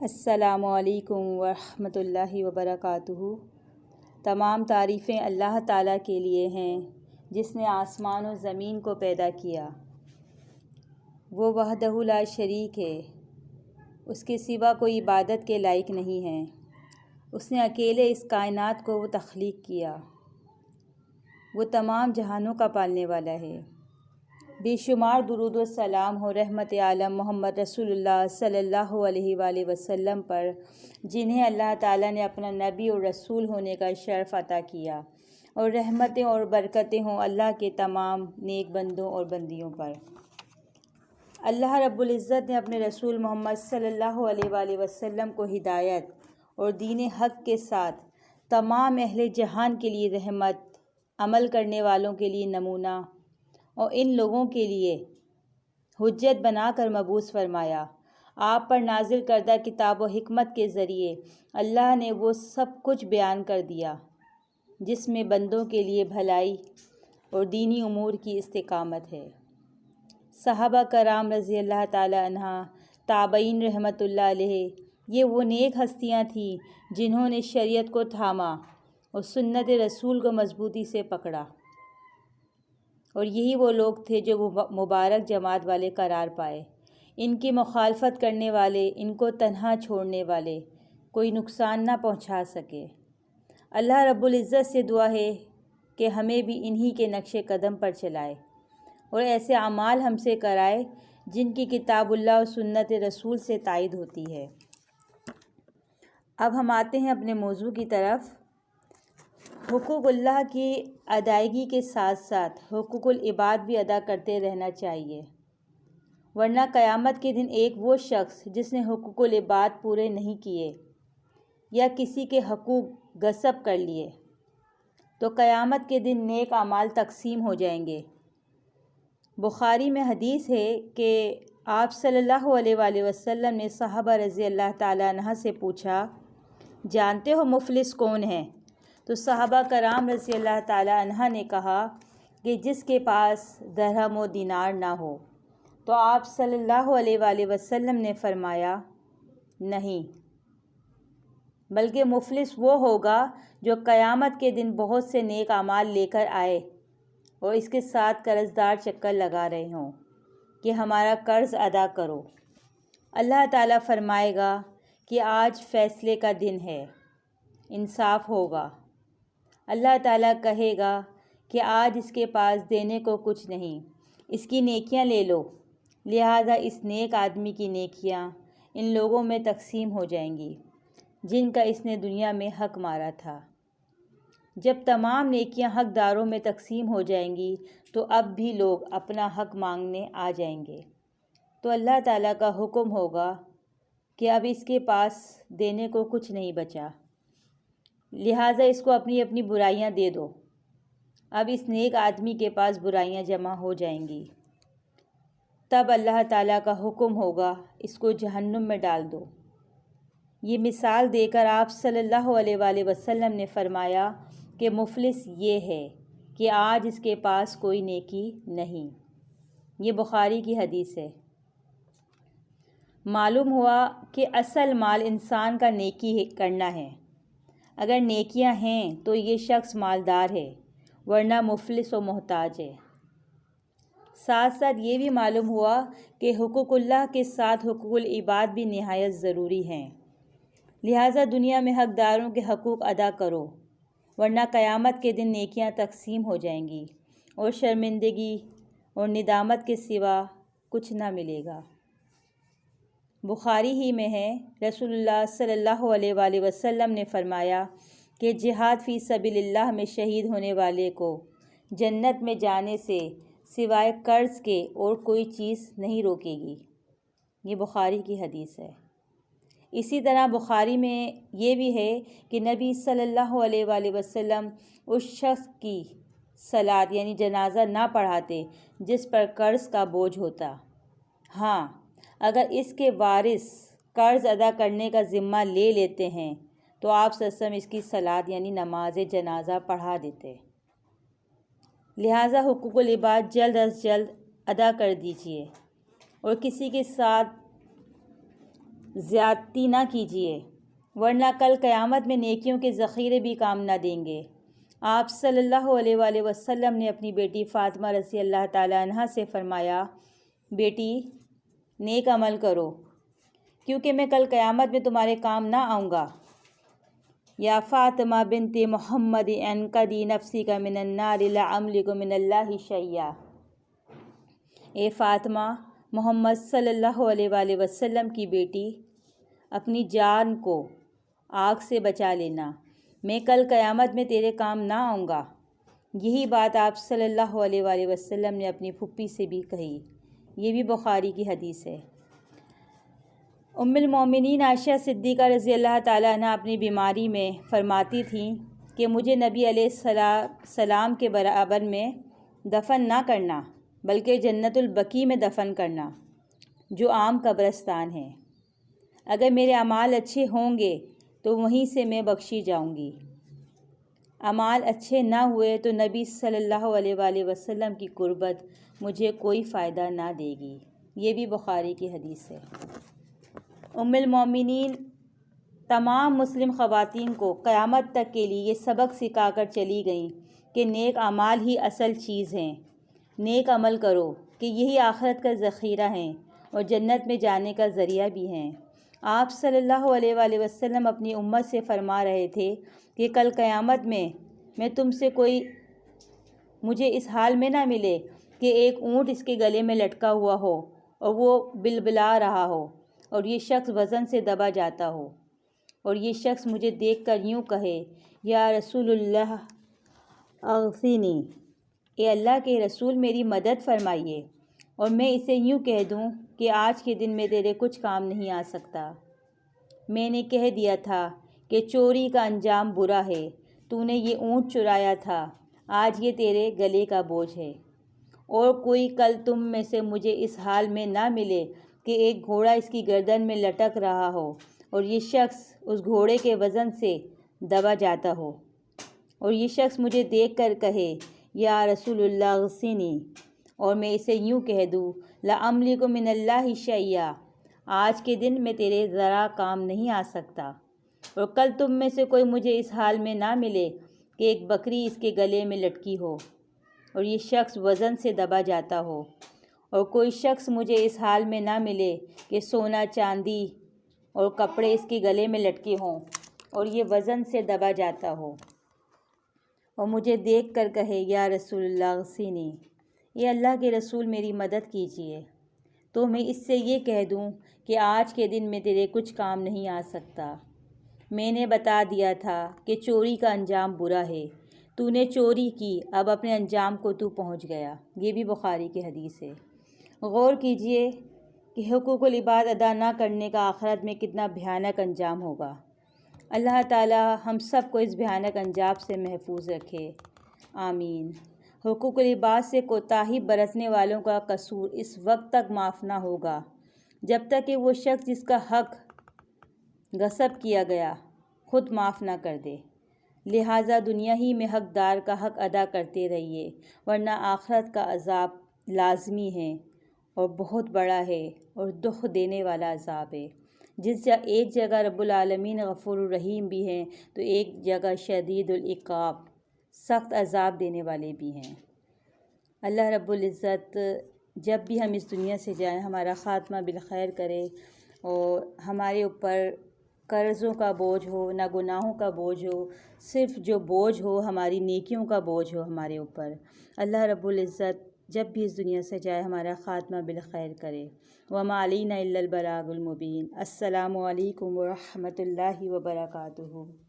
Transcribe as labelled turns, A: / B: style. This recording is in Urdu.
A: السلام علیکم ورحمۃ اللہ وبرکاتہ۔ تمام تعریفیں اللہ تعالیٰ کے لیے ہیں جس نے آسمان و زمین کو پیدا کیا۔ وہ وحدہ لا شریک ہے، اس کے سوا کوئی عبادت کے لائق نہیں ہے۔ اس نے اکیلے اس کائنات کو تخلیق کیا۔ وہ تمام جہانوں کا پالنے والا ہے۔ بے شمار درود و سلام ہو رحمت عالم محمد رسول اللہ صلی اللہ علیہ وآلہ وسلم پر، جنہیں اللہ تعالیٰ نے اپنا نبی اور رسول ہونے کا شرف عطا کیا، اور رحمتیں اور برکتیں ہوں اللہ کے تمام نیک بندوں اور بندیوں پر۔ اللہ رب العزت نے اپنے رسول محمد صلی اللہ علیہ وآلہ وسلم کو ہدایت اور دین حق کے ساتھ تمام اہل جہان کے لیے رحمت، عمل کرنے والوں کے لیے نمونہ اور ان لوگوں کے لیے حجت بنا کر مبعوث فرمایا۔ آپ پر نازل کردہ کتاب و حکمت کے ذریعے اللہ نے وہ سب کچھ بیان کر دیا جس میں بندوں کے لیے بھلائی اور دینی امور کی استقامت ہے۔ صحابہ کرام رضی اللہ تعالیٰ عنہ، تابعین رحمۃ اللہ علیہ، یہ وہ نیک ہستیاں تھیں جنہوں نے شریعت کو تھاما اور سنت رسول کو مضبوطی سے پکڑا، اور یہی وہ لوگ تھے جو مبارک جماعت والے قرار پائے۔ ان کی مخالفت کرنے والے، ان کو تنہا چھوڑنے والے کوئی نقصان نہ پہنچا سکے۔ اللہ رب العزت سے دعا ہے کہ ہمیں بھی انہی کے نقش قدم پر چلائے اور ایسے اعمال ہم سے کرائے جن کی کتاب اللہ و سنت رسول سے تائید ہوتی ہے۔ اب ہم آتے ہیں اپنے موضوع کی طرف۔ حقوق اللہ کی ادائیگی کے ساتھ ساتھ حقوق العباد بھی ادا کرتے رہنا چاہیے، ورنہ قیامت کے دن ایک وہ شخص جس نے حقوق العباد پورے نہیں کیے یا کسی کے حقوق غصب کر لیے تو قیامت کے دن نیک اعمال تقسیم ہو جائیں گے۔ بخاری میں حدیث ہے کہ آپ صلی اللہ علیہ وآلہ وسلم نے صحابہ رضی اللہ تعالیٰ عنہ سے پوچھا، جانتے ہو مفلس کون ہے؟ تو صحابہ کرام رضی اللہ تعالیٰ عنہ نے کہا کہ جس کے پاس درہم و دینار نہ ہو۔ تو آپ صلی اللہ علیہ وآلہ وسلم نے فرمایا، نہیں، بلکہ مفلس وہ ہوگا جو قیامت کے دن بہت سے نیک اعمال لے کر آئے اور اس کے ساتھ قرض دار چکر لگا رہے ہوں کہ ہمارا قرض ادا کرو۔ اللہ تعالیٰ فرمائے گا کہ آج فیصلے کا دن ہے، انصاف ہوگا۔ اللہ تعالیٰ کہے گا کہ آج اس کے پاس دینے کو کچھ نہیں، اس کی نیکیاں لے لو، لہذا اس نیک آدمی کی نیکیاں ان لوگوں میں تقسیم ہو جائیں گی جن کا اس نے دنیا میں حق مارا تھا۔ جب تمام نیکیاں حق داروں میں تقسیم ہو جائیں گی تو اب بھی لوگ اپنا حق مانگنے آ جائیں گے، تو اللہ تعالیٰ کا حکم ہوگا کہ اب اس کے پاس دینے کو کچھ نہیں بچا، لہٰذا اس کو اپنی اپنی برائیاں دے دو۔ اب اس نیک آدمی کے پاس برائیاں جمع ہو جائیں گی، تب اللہ تعالیٰ کا حکم ہوگا اس کو جہنم میں ڈال دو۔ یہ مثال دے کر آپ صلی اللہ علیہ وآلہ وسلم نے فرمایا کہ مفلس یہ ہے کہ آج اس کے پاس کوئی نیکی نہیں۔ یہ بخاری کی حدیث ہے۔ معلوم ہوا کہ اصل مال انسان کا نیکی کرنا ہے۔ اگر نیکیاں ہیں تو یہ شخص مالدار ہے، ورنہ مفلس و محتاج ہے۔ ساتھ ساتھ یہ بھی معلوم ہوا کہ حقوق اللہ کے ساتھ حقوق العباد بھی نہایت ضروری ہیں، لہٰذا دنیا میں حقداروں کے حقوق ادا کرو، ورنہ قیامت کے دن نیکیاں تقسیم ہو جائیں گی اور شرمندگی اور ندامت کے سوا کچھ نہ ملے گا۔ بخاری ہی میں ہے، رسول اللہ صلی اللہ علیہ وآلہ وسلم نے فرمایا کہ جہاد فی سبیل اللہ میں شہید ہونے والے کو جنت میں جانے سے سوائے قرض کے اور کوئی چیز نہیں روکے گی۔ یہ بخاری کی حدیث ہے۔ اسی طرح بخاری میں یہ بھی ہے کہ نبی صلی اللہ علیہ وآلہ وسلم اس شخص کی صلاۃ یعنی جنازہ نہ پڑھاتے جس پر قرض کا بوجھ ہوتا۔ ہاں، اگر اس کے وارث قرض ادا کرنے کا ذمہ لے لیتے ہیں تو آپ صلی اللہ علیہ وسلم اس کی صلاۃ یعنی نماز جنازہ پڑھا دیتے۔ لہٰذا حقوق العباد جلد از جلد ادا کر دیجیے اور کسی کے ساتھ زیادتی نہ کیجیے، ورنہ کل قیامت میں نیکیوں کے ذخیرے بھی کام نہ دیں گے۔ آپ صلی اللہ علیہ وآلہ وسلم نے اپنی بیٹی فاطمہ رضی اللہ تعالیٰ عنہا سے فرمایا، بیٹی نیک عمل کرو کیونکہ میں کل قیامت میں تمہارے کام نہ آؤں گا۔ یا فاطمہ بنت محمد انقذی نفسک من النار لا املک من اللہ شیئا۔ اے فاطمہ، محمد صلی اللہ علیہ وآلہ وسلم کی بیٹی، اپنی جان کو آگ سے بچا لینا، میں کل قیامت میں تیرے کام نہ آؤں گا۔ یہی بات آپ صلی اللہ علیہ وآلہ وسلم نے اپنی پھوپھی سے بھی کہی۔ یہ بھی بخاری کی حدیث ہے۔ ام المومنین عائشہ صدیقہ رضی اللہ تعالیٰ عنہ اپنی بیماری میں فرماتی تھیں کہ مجھے نبی علیہ السلام کے برابر میں دفن نہ کرنا بلکہ جنت البقیع میں دفن کرنا، جو عام قبرستان ہے۔ اگر میرے اعمال اچھے ہوں گے تو وہیں سے میں بخشی جاؤں گی، اعمال اچھے نہ ہوئے تو نبی صلی اللہ علیہ وآلہ وسلم کی قربت مجھے کوئی فائدہ نہ دے گی۔ یہ بھی بخاری کی حدیث ہے۔ ام المومنین تمام مسلم خواتین کو قیامت تک کے لیے یہ سبق سکھا کر چلی گئیں کہ نیک اعمال ہی اصل چیز ہیں۔ نیک عمل کرو کہ یہی آخرت کا ذخیرہ ہیں اور جنت میں جانے کا ذریعہ بھی ہیں۔ آپ صلی اللہ علیہ وآلہ وسلم اپنی امت سے فرما رہے تھے کہ کل قیامت میں تم سے کوئی مجھے اس حال میں نہ ملے کہ ایک اونٹ اس کے گلے میں لٹکا ہوا ہو اور وہ بلبلا رہا ہو اور یہ شخص وزن سے دبا جاتا ہو، اور یہ شخص مجھے دیکھ کر یوں کہے، یا رسول اللہ اغثنی، اے اللہ کے رسول میری مدد فرمائیے، اور میں اسے یوں کہہ دوں کہ آج کے دن میں تیرے کچھ کام نہیں آ سکتا۔ میں نے کہہ دیا تھا کہ چوری کا انجام برا ہے، تو نے یہ اونٹ چرایا تھا، آج یہ تیرے گلے کا بوجھ ہے۔ اور کوئی کل تم میں سے مجھے اس حال میں نہ ملے کہ ایک گھوڑا اس کی گردن میں لٹک رہا ہو اور یہ شخص اس گھوڑے کے وزن سے دبا جاتا ہو، اور یہ شخص مجھے دیکھ کر کہے، یا رسول اللہ اغثنی، اور میں اسے یوں کہہ دوں، لا املک من اللہ شیئا، آج کے دن میں تیرے ذرا کام نہیں آ سکتا۔ اور کل تم میں سے کوئی مجھے اس حال میں نہ ملے کہ ایک بکری اس کے گلے میں لٹکی ہو اور یہ شخص وزن سے دبا جاتا ہو، اور کوئی شخص مجھے اس حال میں نہ ملے کہ سونا چاندی اور کپڑے اس کے گلے میں لٹکے ہوں اور یہ وزن سے دبا جاتا ہو، اور مجھے دیکھ کر کہے، یا رسول اللہ اغثنی، یہ اللہ کے رسول میری مدد کیجیے، تو میں اس سے یہ کہہ دوں کہ آج کے دن میں تیرے کچھ کام نہیں آ سکتا۔ میں نے بتا دیا تھا کہ چوری کا انجام برا ہے، تو نے چوری کی، اب اپنے انجام کو تو پہنچ گیا۔ یہ بھی بخاری کی حدیث ہے۔ غور کیجئے کہ حقوق العباد ادا نہ کرنے کا آخرت میں کتنا بھیانک انجام ہوگا۔ اللہ تعالی ہم سب کو اس بھیانک انجام سے محفوظ رکھے، آمین۔ حقوق العباد سے کوتاہی برتنے والوں کا قصور اس وقت تک معاف نہ ہوگا جب تک کہ وہ شخص جس کا حق غصب کیا گیا خود معاف نہ کر دے۔ لہٰذا دنیا ہی میں حقدار کا حق ادا کرتے رہیے، ورنہ آخرت کا عذاب لازمی ہے اور بہت بڑا ہے اور دکھ دینے والا عذاب ہے۔ ایک جگہ رب العالمین غفور الرحیم بھی ہیں تو ایک جگہ شدید العقاب، سخت عذاب دینے والے بھی ہیں۔ اللہ رب العزت جب بھی ہم اس دنیا سے جائیں ہمارا خاتمہ بالخیر کرے، اور ہمارے اوپر قرضوں کا بوجھ ہو نہ گناہوں کا بوجھ ہو، صرف جو بوجھ ہو ہماری نیکیوں کا بوجھ ہو ہمارے اوپر۔ اللہ رب العزت جب بھی اس دنیا سے جائے ہمارا خاتمہ بالخیر کرے۔ وما علینا الا البلاغ المبین۔ السلام علیکم ورحمۃ اللہ وبرکاتہ۔